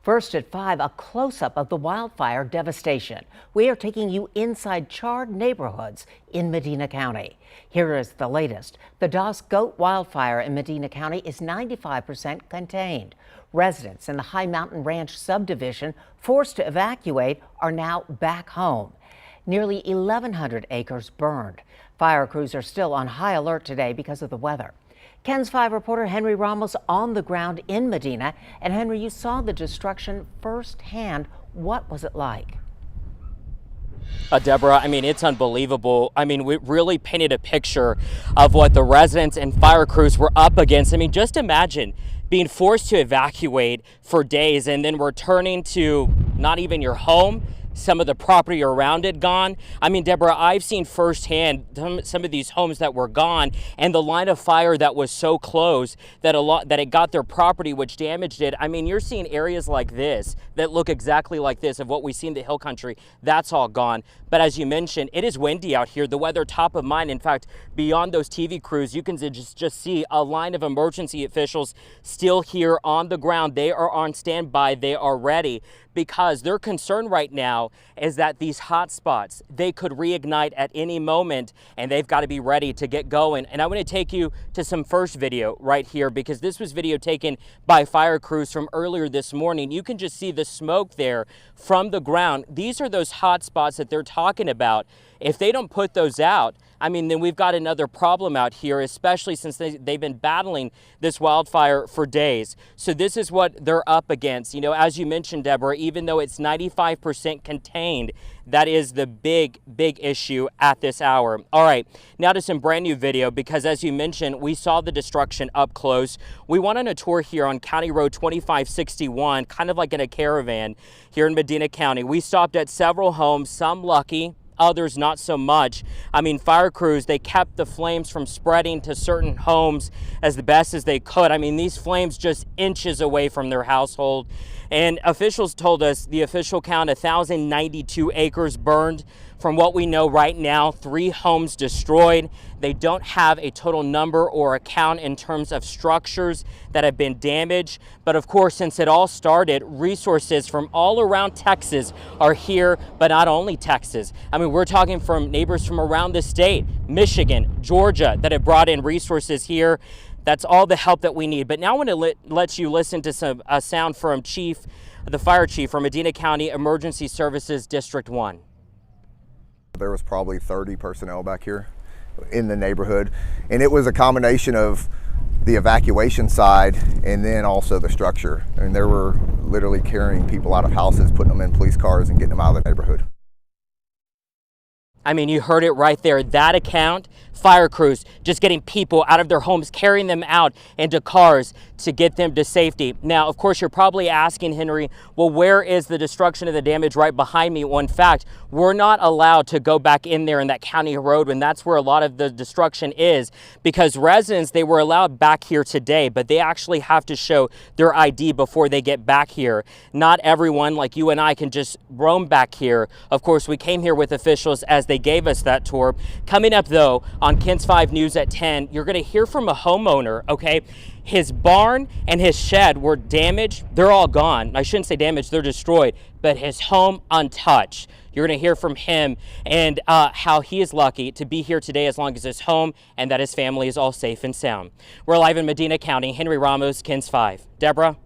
First at 5, a close-up of the wildfire devastation. We are taking you inside charred neighborhoods in Medina County. Here is the latest. The Dos Goat wildfire in Medina County is 95% contained. Residents in the High Mountain Ranch subdivision forced to evacuate are now back home. Nearly 1,100 acres burned. Fire crews are still on high alert today because of the weather. KENS 5 reporter Henry Ramos on the ground in Medina. And Henry, you saw the destruction firsthand. What was it like? Deborah, I mean, it's unbelievable. I mean, we really painted a picture of what the residents and fire crews were up against. I mean, just imagine being forced to evacuate for days and then returning to not even your home, some of the property around it gone. I mean, Deborah, I've seen firsthand some of these homes that were gone and the line of fire that was so close that it got their property, which damaged it. I mean, you're seeing areas like this that look exactly like this of what we see in the hill country. That's all gone. But as you mentioned, it is windy out here. The weather top of mind. In fact, beyond those TV crews, you can just see a line of emergency officials still here on the ground. They are on standby. They are ready, because their concern right now is that these hot spots, they could reignite at any moment, and they've got to be ready to get going. And I want to take you to some first video right here, because this was video taken by fire crews from earlier this morning. You can just see the smoke there from the ground. These are those hot spots that they're talking about. If they don't put those out, I mean, then we've got another problem out here, especially since they've been battling this wildfire for days. So this is what they're up against. You know, as you mentioned, Deborah, even though it's 95% contained, that is the big issue at this hour. All right, now to some brand new video, because as you mentioned, we saw the destruction up close. We went on a tour here on County Road 2561, kind of like in a caravan here in Medina County. We stopped at several homes, some lucky, others not so much. I mean, fire crews, they kept the flames from spreading to certain homes as the best as they could. I mean, these flames just inches away from their household. And officials told us the official count, 1,092 acres burned. From what we know right now, 3 homes destroyed. They don't have a total number or a count in terms of structures that have been damaged. But of course, since it all started, resources from all around Texas are here, but not only Texas. I mean, we're talking from neighbors from around the state, Michigan, Georgia, that have brought in resources here. That's all the help that we need. But now I want to let you listen to a sound from the fire chief from Medina County Emergency Services District 1. There was probably 30 personnel back here in the neighborhood, and it was a combination of the evacuation side and then also the structure. I mean, they were literally carrying people out of houses, putting them in police cars and getting them out of the neighborhood. I mean, you heard it right there. That account, fire crews just getting people out of their homes, carrying them out into cars to get them to safety. Now, of course, you're probably asking, Henry, well, where is the destruction of the damage right behind me? Well, in fact, we're not allowed to go back in there in that county road, and that's where a lot of the destruction is, because residents, they were allowed back here today, but they actually have to show their ID before they get back here. Not everyone like you and I can just roam back here. Of course, we came here with officials as they gave us that tour. Coming up, though, on KENS 5 News at 10, you're going to hear from a homeowner, okay? His barn and his shed were damaged. They're all gone. I shouldn't say damaged, they're destroyed, but his home untouched. You're going to hear from him and how he is lucky to be here today as long as his home and that his family is all safe and sound. We're live in Medina County. Henry Ramos, KENS 5. Deborah?